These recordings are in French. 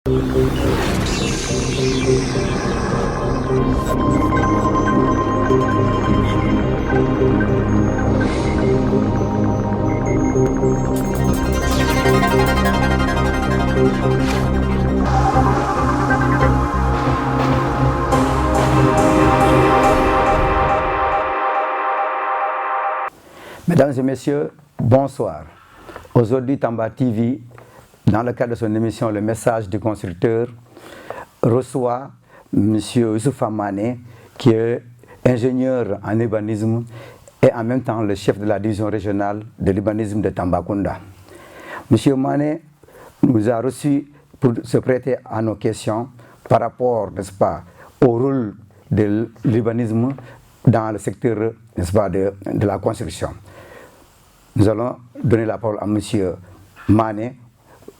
Mesdames et messieurs, bonsoir. Aujourd'hui, Tamba TV, dans le cadre de son émission Le Message du Constructeur, reçoit M. Youssoufa Mané, qui est ingénieur en urbanisme et en même temps le chef de la division régionale de l'urbanisme de Tambacounda. M. Mané nous a reçus pour se prêter à nos questions par rapport, n'est-ce pas, au rôle de l'urbanisme dans le secteur, n'est-ce pas, de la construction. Nous allons donner la parole à M. Mané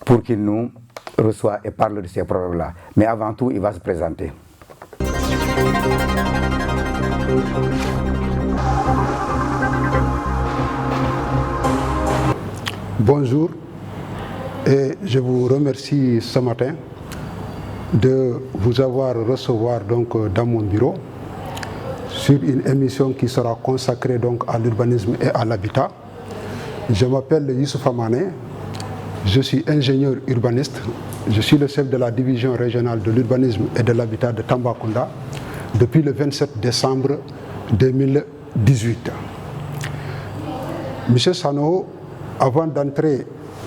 pour qu'il nous reçoive et parle de ces problèmes-là. Mais avant tout, il va se présenter. Bonjour, et je vous remercie ce matin de vous avoir recevoir donc dans mon bureau sur une émission qui sera consacrée donc à l'urbanisme et à l'habitat. Je m'appelle Youssoufa Mané, je suis ingénieur urbaniste, je suis le chef de la division régionale de l'urbanisme et de l'habitat de Tambacounda depuis le 27 décembre 2018. Monsieur Sanoho, avant d'entrer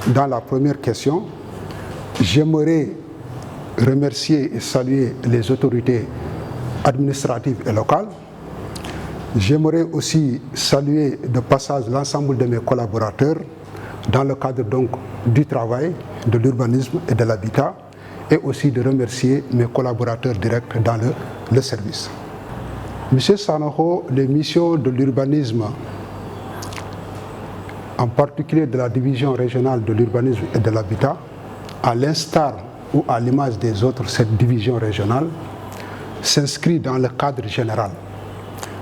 dans la première question, j'aimerais remercier et saluer les autorités administratives et locales. J'aimerais aussi saluer de passage l'ensemble de mes collaborateurs dans le cadre donc du travail, de l'urbanisme et de l'habitat, et aussi de remercier mes collaborateurs directs dans le service. Monsieur Sanoho, les missions de l'urbanisme, en particulier de la division régionale de l'urbanisme et de l'habitat, à l'instar ou à l'image des autres, cette division régionale s'inscrit dans le cadre général.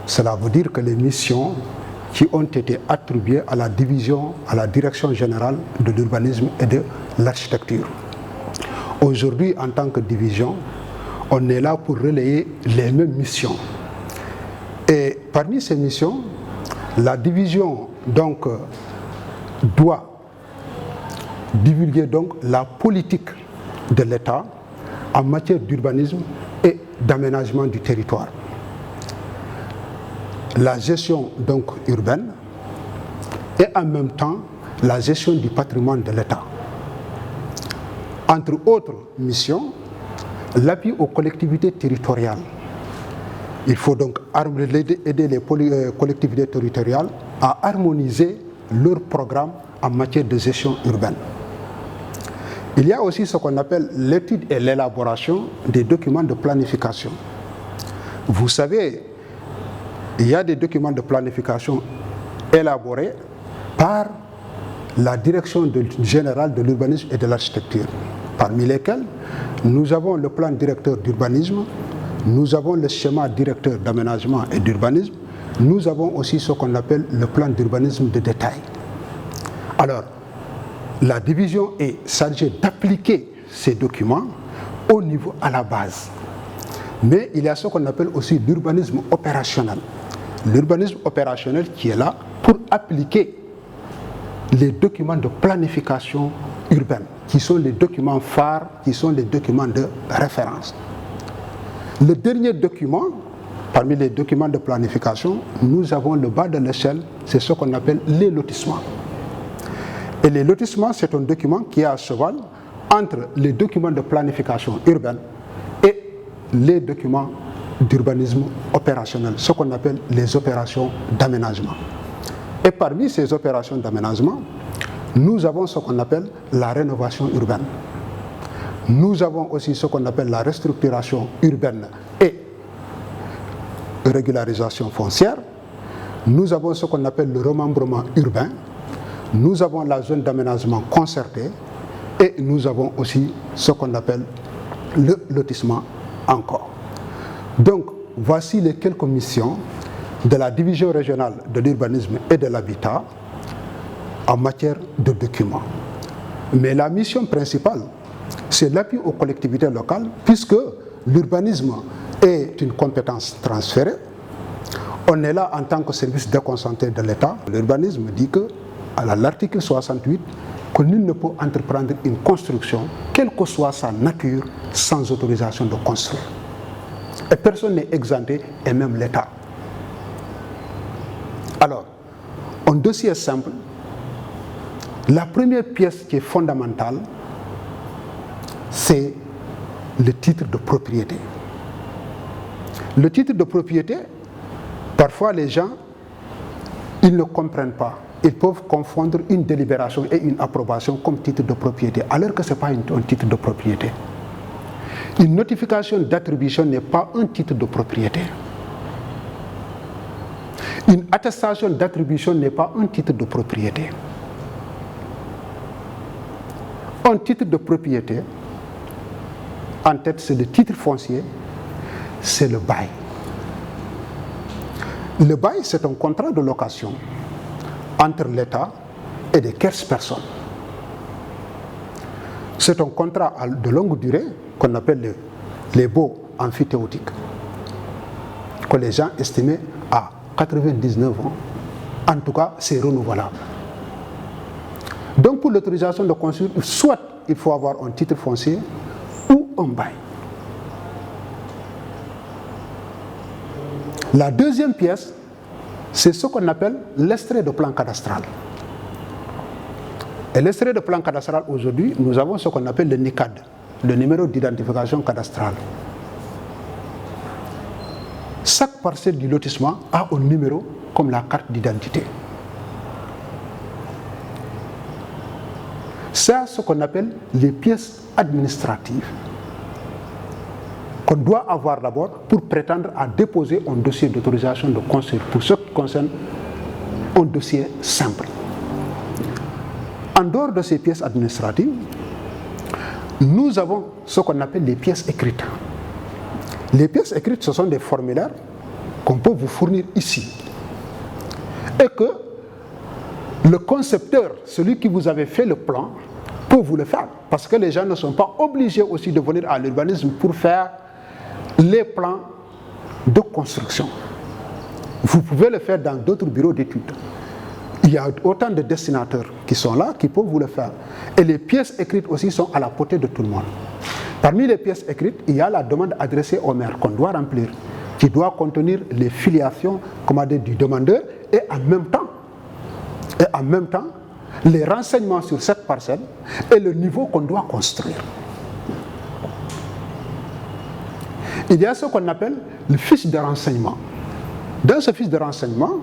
Cela veut dire que les missions qui ont été attribuées à la division, à la direction générale de l'urbanisme et de l'architecture. Aujourd'hui, en tant que division, on est là pour relayer les mêmes missions. Et parmi ces missions, la division donc doit divulguer donc la politique de l'État en matière d'urbanisme et d'aménagement du territoire. La gestion donc urbaine et en même temps la gestion du patrimoine de l'État. Entre autres missions, l'appui aux collectivités territoriales. Il faut donc aider les collectivités territoriales à harmoniser leurs programmes en matière de gestion urbaine. Il y a aussi ce qu'on appelle l'étude et l'élaboration des documents de planification. Vous savez, il y a des documents de planification élaborés par la direction générale de l'urbanisme et de l'architecture, parmi lesquels nous avons le plan directeur d'urbanisme, nous avons le schéma directeur d'aménagement et d'urbanisme, nous avons aussi ce qu'on appelle le plan d'urbanisme de détail. Alors, la division est chargée d'appliquer ces documents au niveau à la base. Mais il y a ce qu'on appelle aussi l'urbanisme opérationnel. L'urbanisme opérationnel qui est là pour appliquer les documents de planification urbaine, qui sont les documents phares, qui sont les documents de référence. Le dernier document, parmi les documents de planification, nous avons le bas de l'échelle, c'est ce qu'on appelle les lotissements. Et les lotissements, c'est un document qui est à cheval entre les documents de planification urbaine et les documents d'urbanisme opérationnel, ce qu'on appelle les opérations d'aménagement. Et parmi ces opérations d'aménagement, nous avons ce qu'on appelle la rénovation urbaine. Nous avons aussi ce qu'on appelle la restructuration urbaine et régularisation foncière. Nous avons ce qu'on appelle le remembrement urbain. Nous avons la zone d'aménagement concerté et nous avons aussi ce qu'on appelle le lotissement encore. Donc, voici les quelques missions de la division régionale de l'urbanisme et de l'habitat en matière de documents. Mais la mission principale c'est l'appui aux collectivités locales, puisque l'urbanisme est une compétence transférée. On est là en tant que service déconcentré de l'État. L'urbanisme dit que, à l'article 68, que nul ne peut entreprendre une construction, quelle que soit sa nature, sans autorisation de construire. Et personne n'est exempté, et même l'État. Alors, un dossier simple, la première pièce qui est fondamentale, c'est le titre de propriété. Le titre de propriété, parfois les gens, ils ne comprennent pas. Ils peuvent confondre une délibération et une approbation comme titre de propriété, alors que ce n'est pas un titre de propriété. Une notification d'attribution n'est pas un titre de propriété. Une attestation d'attribution n'est pas un titre de propriété. Un titre de propriété, en tête, c'est le titre foncier, c'est le bail. Le bail, c'est un contrat de location entre l'État et des tierces personnes. C'est un contrat de longue durée qu'on appelle les baux amphithéotiques, que les gens estimaient à 99 ans. En tout cas, c'est renouvelable. Donc pour l'autorisation de construire, soit il faut avoir un titre foncier ou un bail. La deuxième pièce, c'est ce qu'on appelle l'extrait de plan cadastral. Et l'extrait de plan cadastral, aujourd'hui, nous avons ce qu'on appelle le NICAD, le numéro d'identification cadastrale. Chaque parcelle du lotissement a un numéro comme la carte d'identité. C'est ce qu'on appelle les pièces administratives qu'on doit avoir d'abord pour prétendre à déposer un dossier d'autorisation de construire pour ce qui concerne un dossier simple. En dehors de ces pièces administratives, nous avons ce qu'on appelle les pièces écrites. Les pièces écrites, ce sont des formulaires qu'on peut vous fournir ici. Et que le concepteur, celui qui vous avait fait le plan, peut vous le faire. Parce que les gens ne sont pas obligés aussi de venir à l'urbanisme pour faire les plans de construction. Vous pouvez le faire dans d'autres bureaux d'études. Il y a autant de destinataires qui sont là, qui peuvent vous le faire. Et les pièces écrites aussi sont à la portée de tout le monde. Parmi les pièces écrites, il y a la demande adressée au maire qu'on doit remplir, qui doit contenir les filiations du demandeur et en même temps, les renseignements sur cette parcelle et le niveau qu'on doit construire. Il y a ce qu'on appelle le fiche de renseignement. Dans ce fiche de renseignement,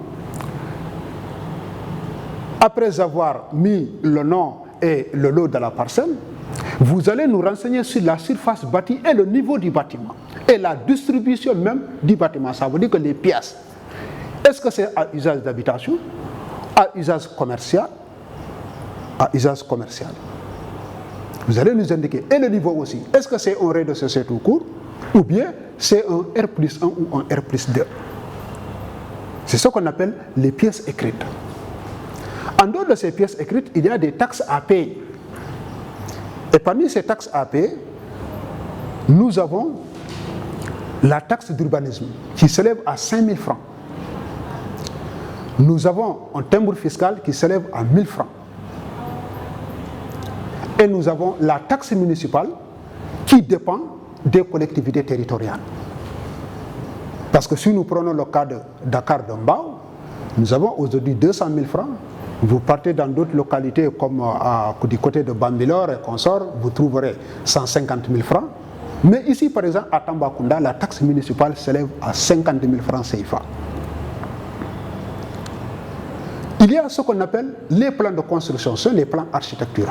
après avoir mis le nom et le lot de la parcelle, vous allez nous renseigner sur la surface bâtie et le niveau du bâtiment et la distribution même du bâtiment. Ça veut dire que les pièces, est-ce que c'est à usage d'habitation, à usage commercial, à usage commercial. Vous allez nous indiquer, et le niveau aussi, est-ce que c'est un rez-de-chaussée tout court ou bien c'est un R+1 ou un R+2. C'est ce qu'on appelle les pièces écrites. En dehors de ces pièces écrites, il y a des taxes à payer. Et parmi ces taxes à payer, nous avons la taxe d'urbanisme qui s'élève à 5 000 francs. Nous avons un timbre fiscal qui s'élève à 1 000 francs. Et nous avons la taxe municipale qui dépend des collectivités territoriales. Parce que si nous prenons le cas de Dakar-Dombao, nous avons aujourd'hui 200 000 francs. Vous partez dans d'autres localités comme du côté de Bambilor et consorts, vous trouverez 150 000 francs. Mais ici, par exemple, à Tambacounda, la taxe municipale s'élève à 50 000 francs CFA. Il y a ce qu'on appelle les plans de construction, ce sont les plans architecturaux.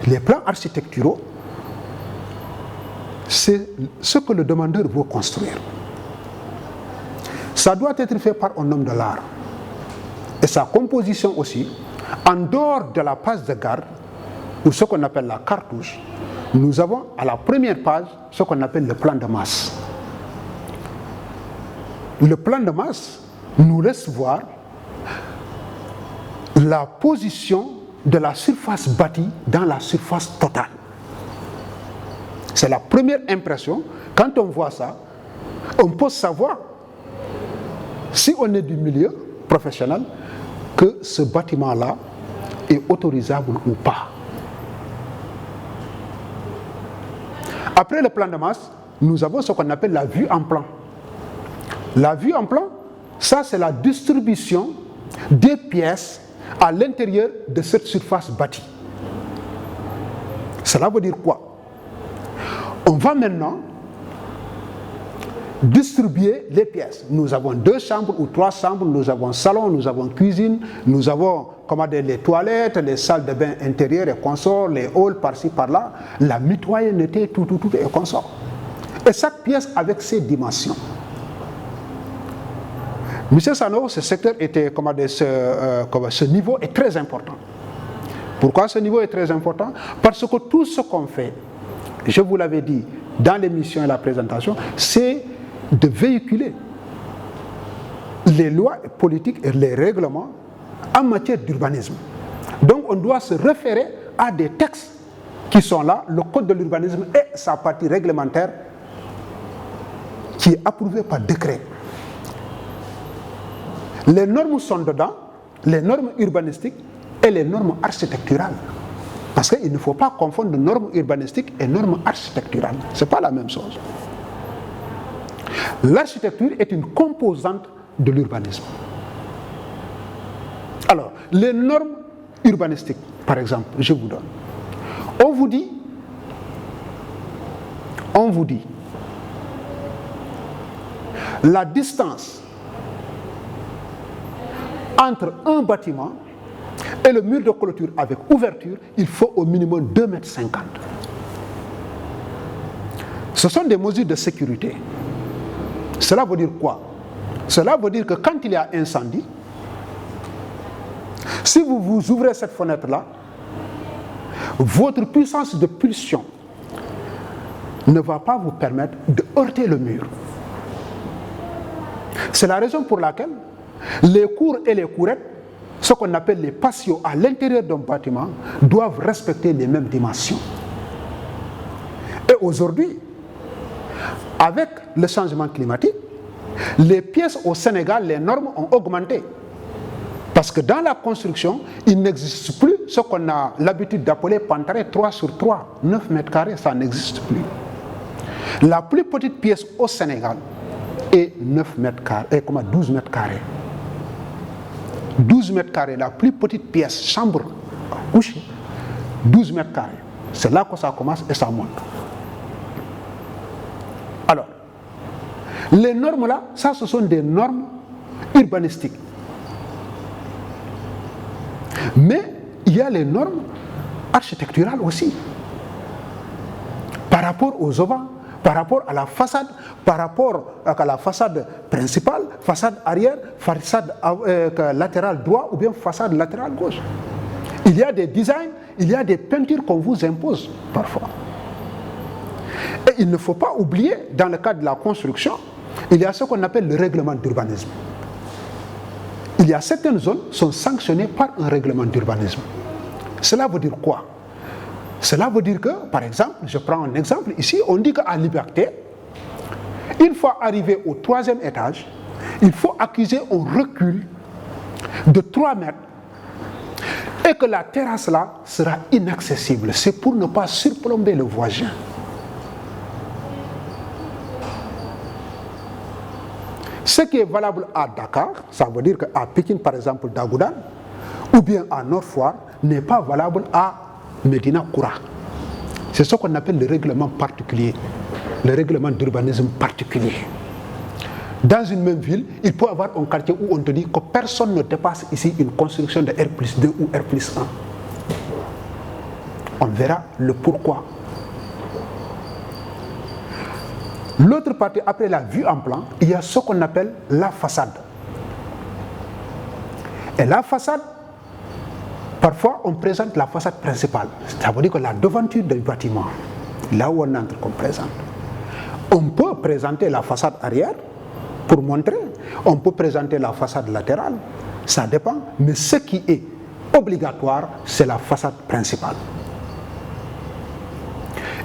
Les plans architecturaux, c'est ce que le demandeur veut construire. Ça doit être fait par un homme de l'art. Et sa composition aussi, en dehors de la page de garde, ou ce qu'on appelle la cartouche, nous avons à la première page ce qu'on appelle le plan de masse. Le plan de masse nous laisse voir la position de la surface bâtie dans la surface totale. C'est la première impression. Quand on voit ça, on peut savoir, si on est du milieu professionnel, que ce bâtiment-là est autorisable ou pas. Après le plan de masse, nous avons ce qu'on appelle la vue en plan. La vue en plan, ça c'est la distribution des pièces à l'intérieur de cette surface bâtie. Cela veut dire quoi? On va maintenant distribuer les pièces. Nous avons 2 chambres ou 3 chambres, nous avons salon, nous avons cuisine, nous avons les toilettes, les salles de bain intérieures et consorts, les halls par-ci par-là, la mitoyenneté, tout et consorts. Et chaque pièce avec ses dimensions. Monsieur Sano, ce secteur était, ce niveau est très important. Pourquoi ce niveau est très important? Parce que tout ce qu'on fait, je vous l'avais dit dans l'émission et la présentation, c'est de véhiculer les lois politiques et les règlements en matière d'urbanisme. Donc on doit se référer à des textes qui sont là, le code de l'urbanisme et sa partie réglementaire qui est approuvée par décret. Les normes sont dedans, les normes urbanistiques et les normes architecturales. Parce qu'il ne faut pas confondre normes urbanistiques et normes architecturales. Ce n'est pas la même chose. L'architecture est une composante de l'urbanisme. Alors, les normes urbanistiques, par exemple, je vous donne. On vous dit, la distance entre un bâtiment et le mur de clôture avec ouverture, il faut au minimum 2,50 m. Ce sont des mesures de sécurité. Cela veut dire quoi? Cela veut dire que quand il y a incendie, si vous ouvrez cette fenêtre-là, votre puissance de pulsion ne va pas vous permettre de heurter le mur. C'est la raison pour laquelle les cours et les courettes, ce qu'on appelle les patios à l'intérieur d'un bâtiment, doivent respecter les mêmes dimensions. Et aujourd'hui, avec le changement climatique, les pièces au Sénégal, les normes ont augmenté. Parce que dans la construction, il n'existe plus ce qu'on a l'habitude d'appeler pantaré 3 sur 3, 9 mètres carrés, ça n'existe plus. La plus petite pièce au Sénégal est 9 mètres carrés, 12 mètres carrés. 12 mètres carrés, la plus petite pièce, chambre, couchée, 12 mètres carrés. C'est là que ça commence et ça monte. Alors, les normes là, ça ce sont des normes urbanistiques. Mais il y a les normes architecturales aussi. Par rapport aux auvents, par rapport à la façade, par rapport à la façade principale, façade arrière, façade latérale droit ou bien façade latérale gauche. Il y a des designs, il y a des peintures qu'on vous impose parfois. Et il ne faut pas oublier, dans le cadre de la construction, il y a ce qu'on appelle le règlement d'urbanisme. Il y a certaines zones qui sont sanctionnées par un règlement d'urbanisme. Cela veut dire quoi? Cela veut dire que, par exemple, je prends un exemple ici, on dit qu'à Liberté, une fois arrivé au 3e étage, il faut accuser un recul de 3 mètres et que la terrasse là sera inaccessible. C'est pour ne pas surplomber le voisin. Ce qui est valable à Dakar, ça veut dire qu'à Pékin, par exemple, d'Agoudan, ou bien à Nord-Foire, n'est pas valable à Medina Koura. C'est ce qu'on appelle le règlement particulier, le règlement d'urbanisme particulier. Dans une même ville, il peut y avoir un quartier où on te dit que personne ne dépasse ici une construction de R+2 ou R+1. On verra le pourquoi. L'autre partie, après la vue en plan, il y a ce qu'on appelle la façade. Et la façade, parfois on présente la façade principale. Ça veut dire que la devanture du bâtiment, là où on entre qu'on présente. On peut présenter la façade arrière pour montrer, on peut présenter la façade latérale, ça dépend, mais ce qui est obligatoire, c'est la façade principale.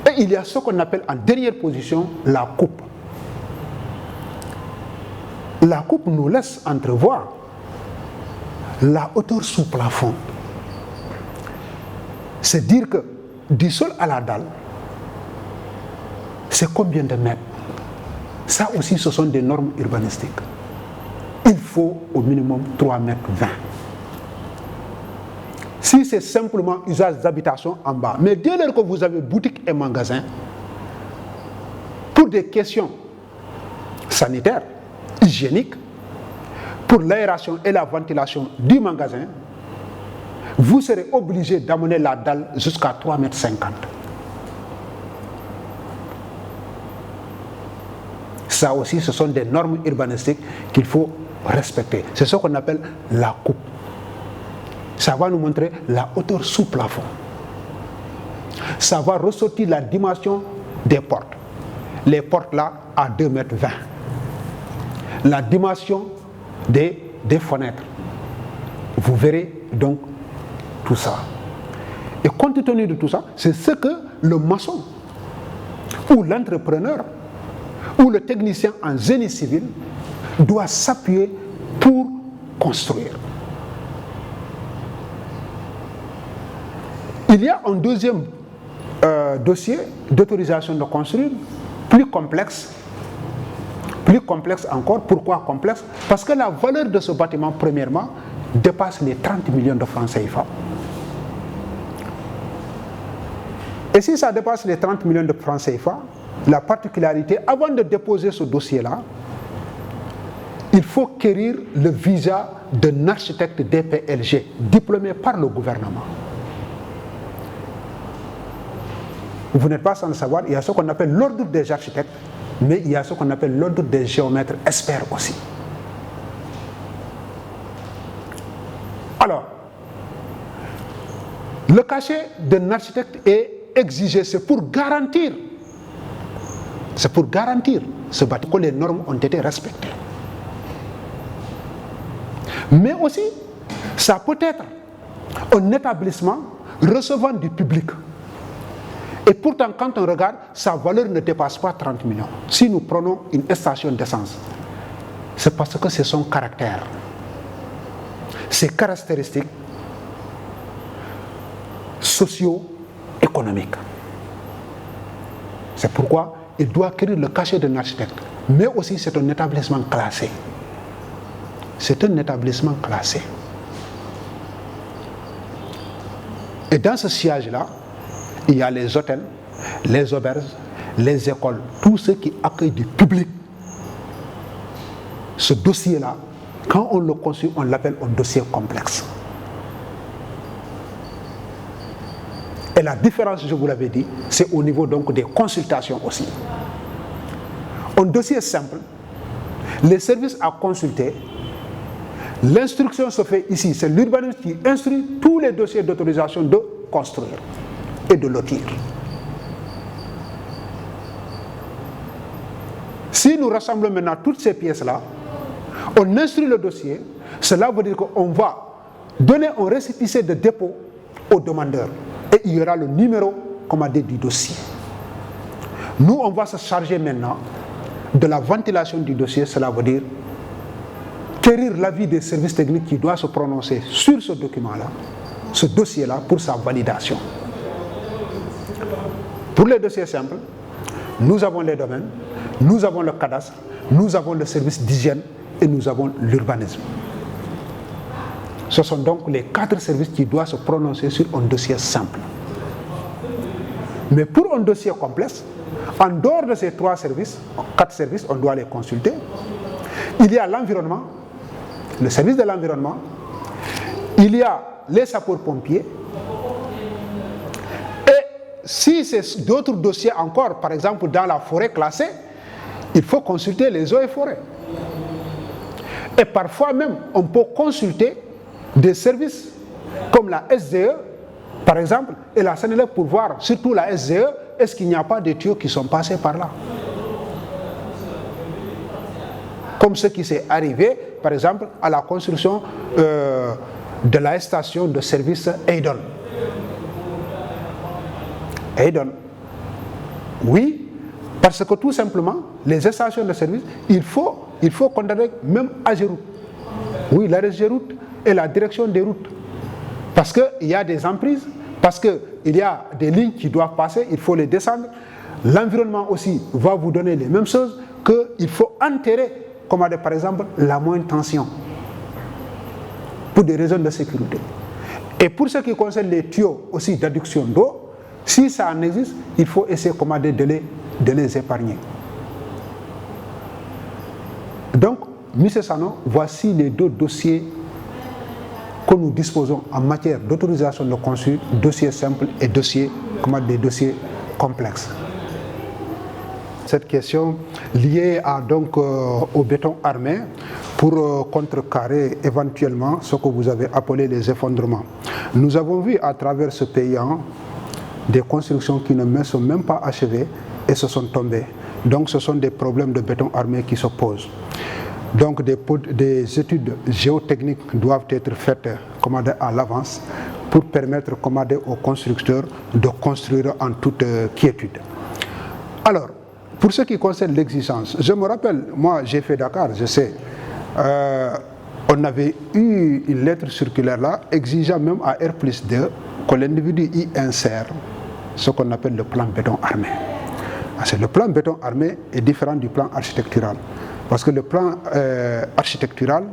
Et il y a ce qu'on appelle en dernière position la coupe. La coupe nous laisse entrevoir la hauteur sous plafond. C'est dire que du sol à la dalle, c'est combien de mètres? Ça aussi, ce sont des normes urbanistiques. Il faut au minimum 3,20 mètres. Si c'est simplement usage d'habitation en bas, mais dès lors que vous avez boutique et magasin, pour des questions sanitaires, hygiéniques, pour l'aération et la ventilation du magasin, vous serez obligé d'amener la dalle jusqu'à 3,50 mètres. Ça aussi, ce sont des normes urbanistiques qu'il faut respecter. C'est ce qu'on appelle la coupe. Ça va nous montrer la hauteur sous plafond. Ça va ressortir la dimension des portes. Les portes là à 2,20 mètres. La dimension des fenêtres. Vous verrez donc tout ça. Et compte tenu de tout ça, c'est ce que le maçon ou l'entrepreneur ou le technicien en génie civil doit s'appuyer pour construire. Il y a un deuxième dossier d'autorisation de construire, plus complexe encore. Pourquoi complexe? Parce que la valeur de ce bâtiment, premièrement, dépasse les 30 millions de francs CFA. Et si ça dépasse les 30 millions de francs CFA, la particularité, avant de déposer ce dossier-là, il faut quérir le visa d'un architecte DPLG, diplômé par le gouvernement. Vous n'êtes pas sans le savoir, il y a ce qu'on appelle l'ordre des architectes, mais il y a ce qu'on appelle l'ordre des géomètres experts aussi. Alors, le cachet d'un architecte est exigé, c'est pour garantir ce bâtiment que les normes ont été respectées. Mais aussi, ça peut être un établissement recevant du public. Et pourtant, quand on regarde, sa valeur ne dépasse pas 30 millions. Si nous prenons une station d'essence, c'est parce que c'est son caractère, ses caractéristiques socio-économiques. C'est pourquoi il doit acquérir le cachet d'un architecte. Mais aussi, c'est un établissement classé. C'est un établissement classé. Et dans ce siège-là, il y a les hôtels, les auberges, les écoles, tous ceux qui accueillent du public. Ce dossier-là, quand on le construit, on l'appelle un dossier complexe. Et la différence, je vous l'avais dit, c'est au niveau donc des consultations aussi. Un dossier simple, les services à consulter, l'instruction se fait ici, c'est l'urbanisme qui instruit tous les dossiers d'autorisation de construire et de lotir. Si nous rassemblons maintenant toutes ces pièces-là, on instruit le dossier, cela veut dire qu'on va donner un récépissé de dépôt au demandeur et il y aura le numéro commandé du dossier. Nous, on va se charger maintenant de la ventilation du dossier, cela veut dire quérir l'avis des services techniques qui doivent se prononcer sur ce document-là, ce dossier-là, pour sa validation. Pour les dossiers simples, nous avons les domaines, nous avons le cadastre, nous avons le service d'hygiène et nous avons l'urbanisme. Ce sont donc les 4 services qui doivent se prononcer sur un dossier simple. Mais pour un dossier complexe, en dehors de ces 4 services, on doit les consulter. Il y a l'environnement, le service de l'environnement, il y a les sapeurs-pompiers, et si c'est d'autres dossiers encore, par exemple dans la forêt classée, il faut consulter les eaux et forêts. Et parfois même, on peut consulter des services comme la SDE, par exemple, et la Sénélec pour voir, surtout la SDE, est-ce qu'il n'y a pas de tuyaux qui sont passés par là. Comme ce qui s'est arrivé, par exemple, à la construction de la station de service Eidon. Eidon. Oui, parce que tout simplement, les stations de service, il faut condamner même AGEROUTE. Oui, la GEROUTE et la direction des routes. Parce qu'il y a des emprises, parce qu'il y a des lignes qui doivent passer, il faut les descendre. L'environnement aussi va vous donner les mêmes choses, qu'il faut enterrer, comme par exemple la moindre tension, pour des raisons de sécurité. Et pour ce qui concerne les tuyaux aussi d'adduction d'eau, si ça en existe, il faut essayer de les épargner. Donc, M. Sano, voici les deux dossiers que nous disposons en matière d'autorisation de construire, dossiers simples et des dossiers complexes. Cette question liée au béton armé pour contrecarrer éventuellement ce que vous avez appelé les effondrements. Nous avons vu à travers ce pays des constructions qui ne sont même pas achevées et se sont tombées. Donc ce sont des problèmes de béton armé qui se posent. Donc des études géotechniques doivent être faites à l'avance pour permettre aux constructeurs de construire en toute quiétude. Alors, pour ce qui concerne l'exigence, je me rappelle, moi j'ai fait Dakar, je sais, on avait eu une lettre circulaire là, exigeant même à R+2 que l'individu y insère ce qu'on appelle le plan béton armé. Le plan béton armé est différent du plan architectural. Parce que le plan architectural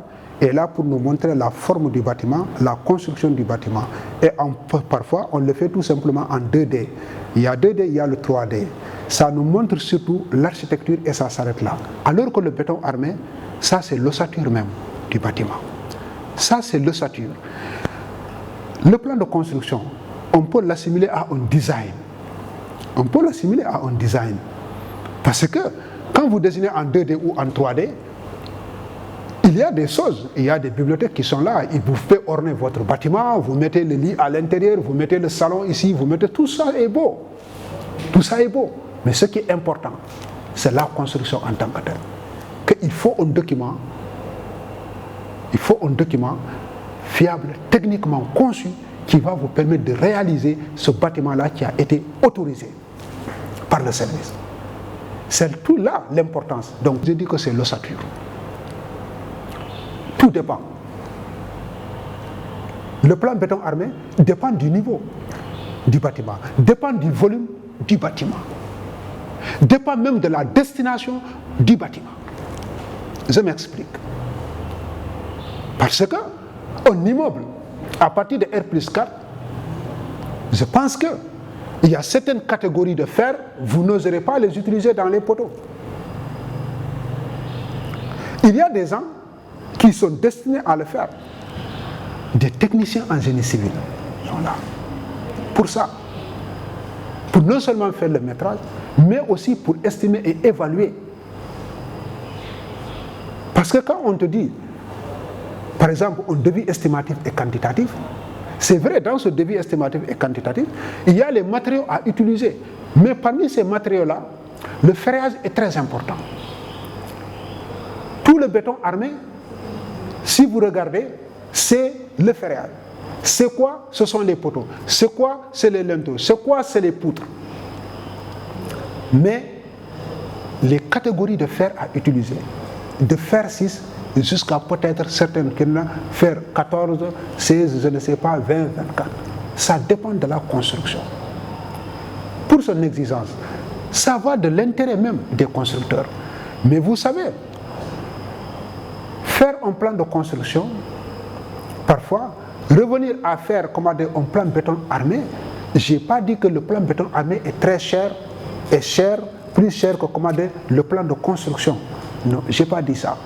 est là pour nous montrer la forme du bâtiment, la construction du bâtiment. Et parfois, on le fait tout simplement en 2D. Il y a 2D, il y a le 3D. Ça nous montre surtout l'architecture et ça s'arrête là. Alors que le béton armé, ça c'est l'ossature même du bâtiment. Ça c'est l'ossature. Le plan de construction, on peut l'assimiler à un design. On peut l'assimiler à un design. Parce que quand vous dessinez en 2D ou en 3D, il y a des choses, il y a des bibliothèques qui sont là, vous pouvez orner votre bâtiment, vous mettez le lit à l'intérieur, vous mettez le salon ici, vous mettez tout ça est beau. Tout ça est beau. Mais ce qui est important, c'est la construction en tant que telle. Qu'il faut un document fiable, techniquement conçu, qui va vous permettre de réaliser ce bâtiment-là qui a été autorisé par le service. C'est tout là l'importance. Donc je dis que c'est l'ossature. Tout dépend. Le plan béton armé dépend du niveau du bâtiment, dépend du volume du bâtiment, dépend même de la destination du bâtiment. Je m'explique. Parce qu'un immeuble, à partir de R+4, je pense que il y a certaines catégories de fer, vous n'oserez pas les utiliser dans les poteaux. Il y a des gens qui sont destinés à le faire. Des techniciens en génie civil sont là. Pour ça. Pour non seulement faire le métrage, mais aussi pour estimer et évaluer. Parce que quand on te dit, par exemple, un devis estimatif et quantitatif, c'est vrai, dans ce devis estimatif et quantitatif, il y a les matériaux à utiliser. Mais parmi ces matériaux-là, le ferrage est très important. Tout le béton armé, si vous regardez, c'est le ferrage. C'est quoi? Ce sont les poteaux. C'est quoi? C'est les linteaux. C'est quoi? C'est les poutres. Mais les catégories de fer à utiliser, de fer 6 jusqu'à peut-être certaines qui n'ont fer 14, 16, je ne sais pas, 20, 24. Ça dépend de la construction. Pour son exigence, ça va de l'intérêt même des constructeurs. Mais vous savez, faire un plan de construction, parfois, revenir à faire un plan béton armé, je n'ai pas dit que le plan béton armé est très cher, plus cher que le plan de construction. Non, je n'ai pas dit ça.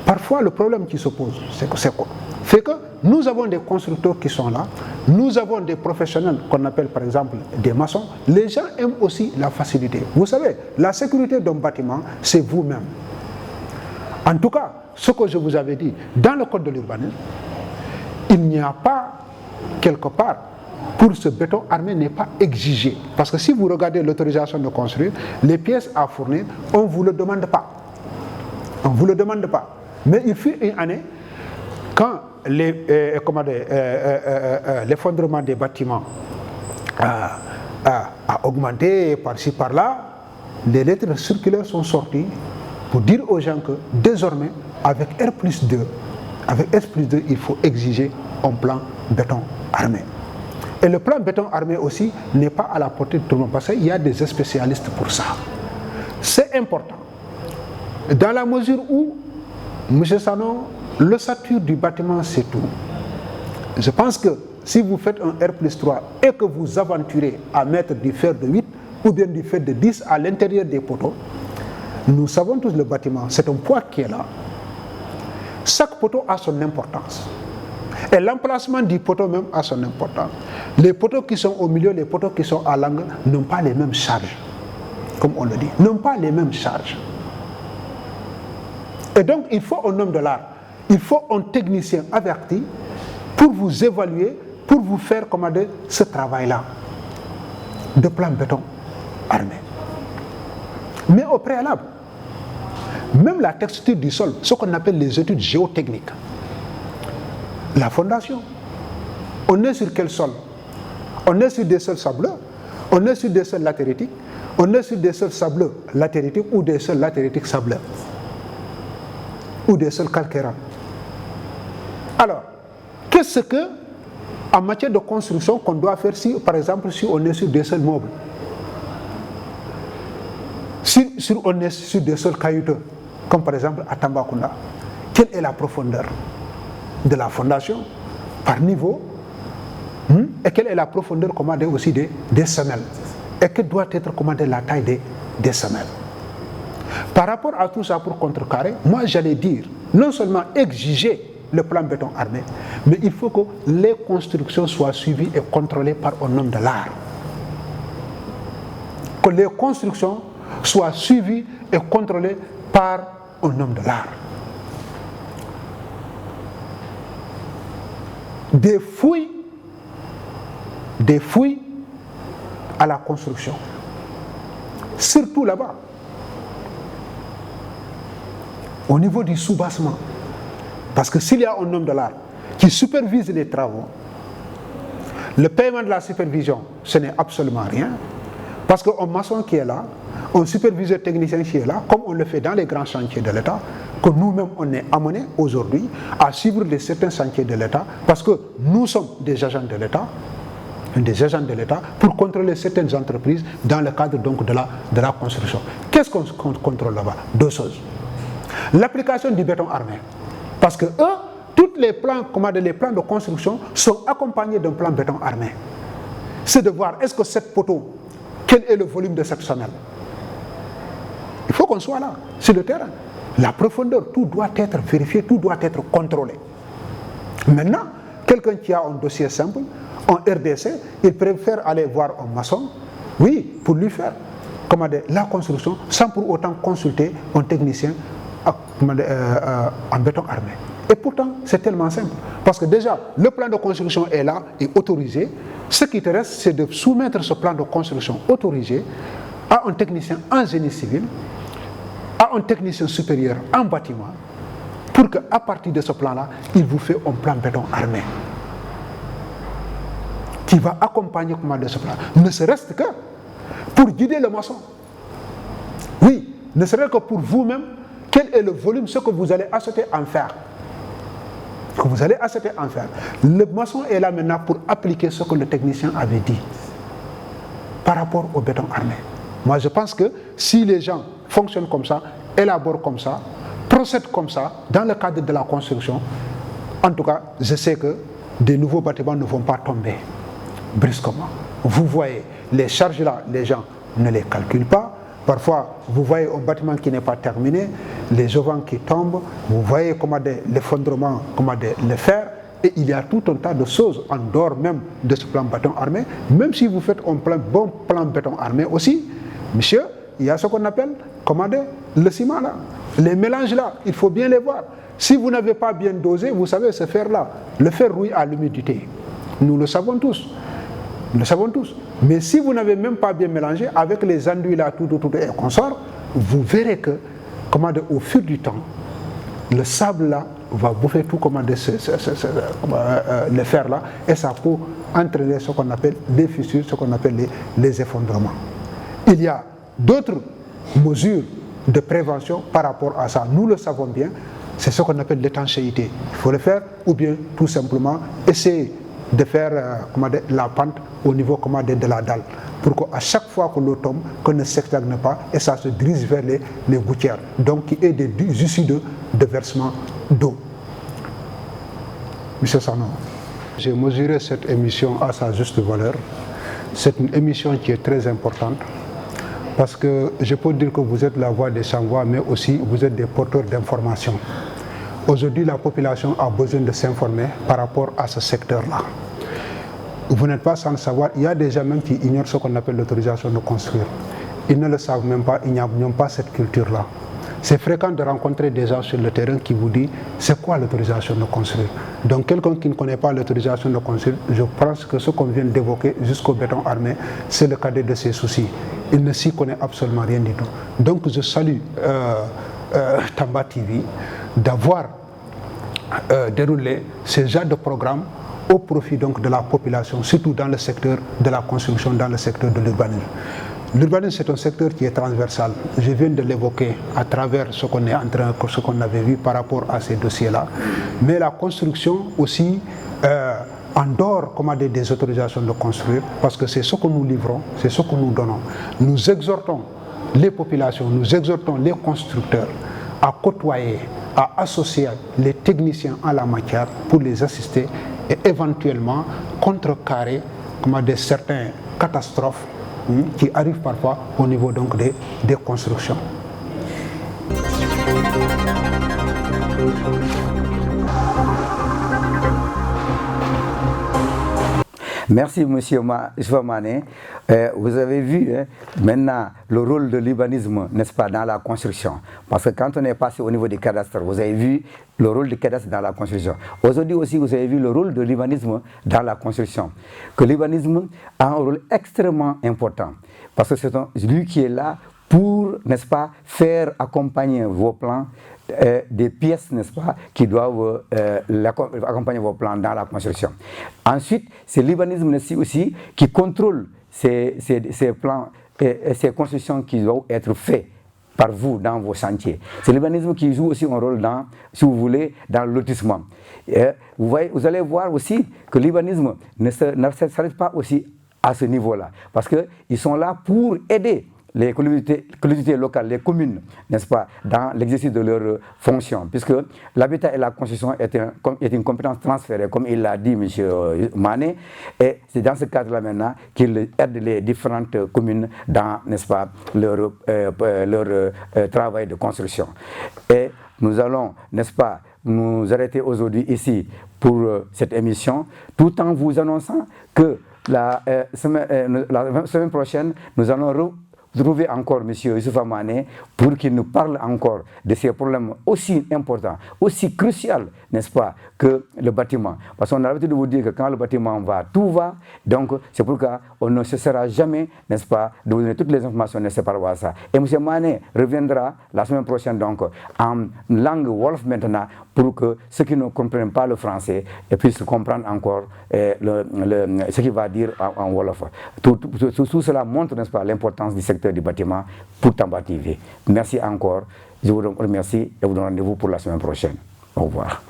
Parfois, le problème qui se pose, c'est quoi? C'est que nous avons des constructeurs qui sont là, nous avons des professionnels qu'on appelle par exemple des maçons. Les gens aiment aussi la facilité. Vous savez, la sécurité d'un bâtiment, c'est vous-même. En tout cas, ce que je vous avais dit, dans le code de l'urbanisme, il n'y a pas quelque part, pour ce béton armé n'est pas exigé. Parce que si vous regardez l'autorisation de construire, les pièces à fournir, on ne vous le demande pas. On ne vous le demande pas. Mais il fut une année, quand l'effondrement des bâtiments a augmenté par-ci par-là. Les lettres circulaires sont sorties pour dire aux gens que désormais, avec R+2, il faut exiger un plan béton armé. Et le plan béton armé aussi n'est pas à la portée de tout le monde, parce qu'il y a des spécialistes pour ça. C'est important. Dans la mesure où, M. Sanon, l'ossature du bâtiment, c'est tout. Je pense que si vous faites un R+3 et que vous aventurez à mettre du fer de 8 ou bien du fer de 10 à l'intérieur des poteaux, nous savons tous le bâtiment, c'est un poids qui est là. Chaque poteau a son importance. Et l'emplacement du poteau même a son importance. Les poteaux qui sont au milieu, les poteaux qui sont à l'angle n'ont pas les mêmes charges, comme on le dit, n'ont pas les mêmes charges. Et donc, il faut un homme de l'art, il faut un technicien averti pour vous évaluer, pour vous faire commander ce travail-là de plan béton armé. Mais au préalable, même la texture du sol, ce qu'on appelle les études géotechniques, la fondation, on est sur quel sol? On est sur des sols sableux, on est sur des sols latéritiques, on est sur des sols sableux latéritiques ou des sols latéritiques sableux, ou des sols calcaires. Alors, qu'est-ce que, en matière de construction, qu'on doit faire si, par exemple, si on est sur des sols mobles, si on est sur des sols caillouteux, comme par exemple à Tambacounda, quelle est la profondeur de la fondation par niveau, et quelle est la profondeur commandée aussi des semelles, et que doit être commandée la taille des semelles. Par rapport à tout ça, pour contrecarrer, moi j'allais dire, non seulement exiger le plan béton armé, mais il faut que les constructions soient suivies et contrôlées par un homme de l'art. Que les constructions soient suivies et contrôlées par un homme de l'art. Des fouilles à la construction, surtout là-bas, au niveau du soubassement. Parce que s'il y a un homme de l'art qui supervise les travaux, le paiement de la supervision, ce n'est absolument rien. Parce qu'un maçon qui est là, un superviseur technicien qui est là, comme on le fait dans les grands chantiers de l'État, que nous-mêmes on est amenés aujourd'hui à suivre certains chantiers de l'État, parce que nous sommes des agents de l'État, pour contrôler certaines entreprises dans le cadre donc de la construction. Qu'est-ce qu'on contrôle là-bas? Deux choses. L'application du béton armé. Parce que eux, tous les plans de construction sont accompagnés d'un plan béton armé. C'est de voir, est-ce que cette poteau, quel est le volume de cette semelle? Il faut qu'on soit là, sur le terrain. La profondeur, tout doit être vérifié, tout doit être contrôlé. Maintenant, quelqu'un qui a un dossier simple, en RDC, il préfère aller voir un maçon, oui, pour lui faire la construction, sans pour autant consulter un technicien en béton armé. Et pourtant, c'est tellement simple. Parce que déjà, le plan de construction est là, est autorisé. Ce qui te reste, c'est de soumettre ce plan de construction autorisé à un technicien en génie civil, à un technicien supérieur en bâtiment, pour qu'à partir de ce plan-là, il vous fait un plan béton armé qui va accompagner de ce plan. Ne serait-ce que pour guider le maçon. Oui, ne serait-ce que pour vous-même, quel est le volume, ce que vous allez acheter en fer. Le maçon est là maintenant pour appliquer ce que le technicien avait dit par rapport au béton armé. Moi, je pense que si les gens fonctionnent comme ça, élaborent comme ça, procèdent comme ça, dans le cadre de la construction, en tout cas, je sais que des nouveaux bâtiments ne vont pas tomber brusquement. Vous voyez, les charges là, les gens ne les calculent pas. Parfois, vous voyez un bâtiment qui n'est pas terminé, les auvents qui tombent, vous voyez l'effondrement, le fer, et il y a tout un tas de choses en dehors même de ce plan béton armé. Même si vous faites un bon plan béton armé aussi, monsieur, il y a ce qu'on appelle le ciment là. Les mélanges là, il faut bien les voir. Si vous n'avez pas bien dosé, vous savez, ce fer-là, le fer rouille à l'humidité. Nous le savons tous. Mais si vous n'avez même pas bien mélangé, avec les enduits là, tout et consort, vous verrez que, au fur du temps, le sable là va bouffer tout le fer là, et ça peut entraîner ce qu'on appelle des fissures, ce qu'on appelle les effondrements. Il y a d'autres mesures de prévention par rapport à ça. Nous le savons bien, c'est ce qu'on appelle l'étanchéité. Il faut le faire, ou bien tout simplement essayer de faire la pente au niveau de la dalle, pour qu'à chaque fois que l'eau tombe, qu'on ne s'estagne pas et ça se dirige vers les gouttières. Donc il y ait des issues de versement d'eau. Monsieur Sano, j'ai mesuré cette émission à sa juste valeur. C'est une émission qui est très importante, parce que je peux dire que vous êtes la voix des sans-voix, mais aussi vous êtes des porteurs d'informations. Aujourd'hui, la population a besoin de s'informer par rapport à ce secteur-là. Vous n'êtes pas sans le savoir, il y a des gens même qui ignorent ce qu'on appelle l'autorisation de construire. Ils ne le savent même pas, ils n'ont pas cette culture-là. C'est fréquent de rencontrer des gens sur le terrain qui vous disent c'est quoi l'autorisation de construire. Donc quelqu'un qui ne connaît pas l'autorisation de construire, je pense que ce qu'on vient d'évoquer jusqu'au béton armé, c'est le cadet de ses soucis. Il ne s'y connaît absolument rien du tout. Donc je salue Tamba TV d'avoir déroulé ce genre de programme au profit donc de la population, surtout dans le secteur de la construction, dans le secteur de l'urbanisme. L'urbanisme, c'est un secteur qui est transversal. Je viens de l'évoquer à travers ce qu'on avait vu par rapport à ces dossiers-là. Mais la construction aussi, en dehors des autorisations de construire, parce que c'est ce que nous livrons, c'est ce que nous donnons. Nous exhortons les populations, nous exhortons les constructeurs à côtoyer, à associer les techniciens en la matière pour les assister et éventuellement contrecarrer certaines catastrophes qui arrivent parfois au niveau donc des constructions. Merci, M. Youssoupha Mané. Vous avez vu maintenant le rôle de l'urbanisme, n'est-ce pas, dans la construction. Parce que quand on est passé au niveau du cadastre, vous avez vu le rôle du cadastre dans la construction. Aujourd'hui aussi, vous avez vu le rôle de l'urbanisme dans la construction. Que l'urbanisme a un rôle extrêmement important. Parce que c'est lui qui est là pour, n'est-ce pas, faire accompagner vos plans, des pièces, n'est-ce pas, qui doivent accompagner vos plans dans la construction. Ensuite, c'est l'urbanisme aussi qui contrôle ces plans et ces constructions qui doivent être faites par vous dans vos chantiers. C'est l'urbanisme qui joue aussi un rôle dans, si vous voulez, dans le lotissement. Vous allez voir aussi que l'urbanisme ne s'arrête pas aussi à ce niveau-là, parce qu'ils sont là pour aider les collectivités locales, les communes, n'est-ce pas, dans l'exercice de leurs fonctions, puisque l'habitat et la construction est une compétence transférée, comme il l'a dit M. Mané, et c'est dans ce cadre-là maintenant qu'il aide les différentes communes dans, n'est-ce pas, leur travail de construction. Et nous allons, n'est-ce pas, nous arrêter aujourd'hui ici pour cette émission, tout en vous annonçant que la semaine prochaine, nous allons trouver encore M. Youssoupha Mané pour qu'il nous parle encore de ces problèmes aussi importants, aussi cruciaux, n'est-ce pas, que le bâtiment. Parce qu'on a l'habitude de vous dire que quand le bâtiment va, tout va. Donc, c'est pourquoi on ne cessera jamais, n'est-ce pas, de vous donner toutes les informations nécessaires par rapport à ça. Et M. Mané reviendra la semaine prochaine, donc, en langue wolof maintenant, pour que ceux qui ne comprennent pas le français puissent comprendre encore ce qu'il va dire en wolof. Tout cela montre, n'est-ce pas, l'importance du secteur du bâtiment pour Tamba TV. Merci encore. Je vous remercie et vous donne rendez-vous pour la semaine prochaine. Au revoir.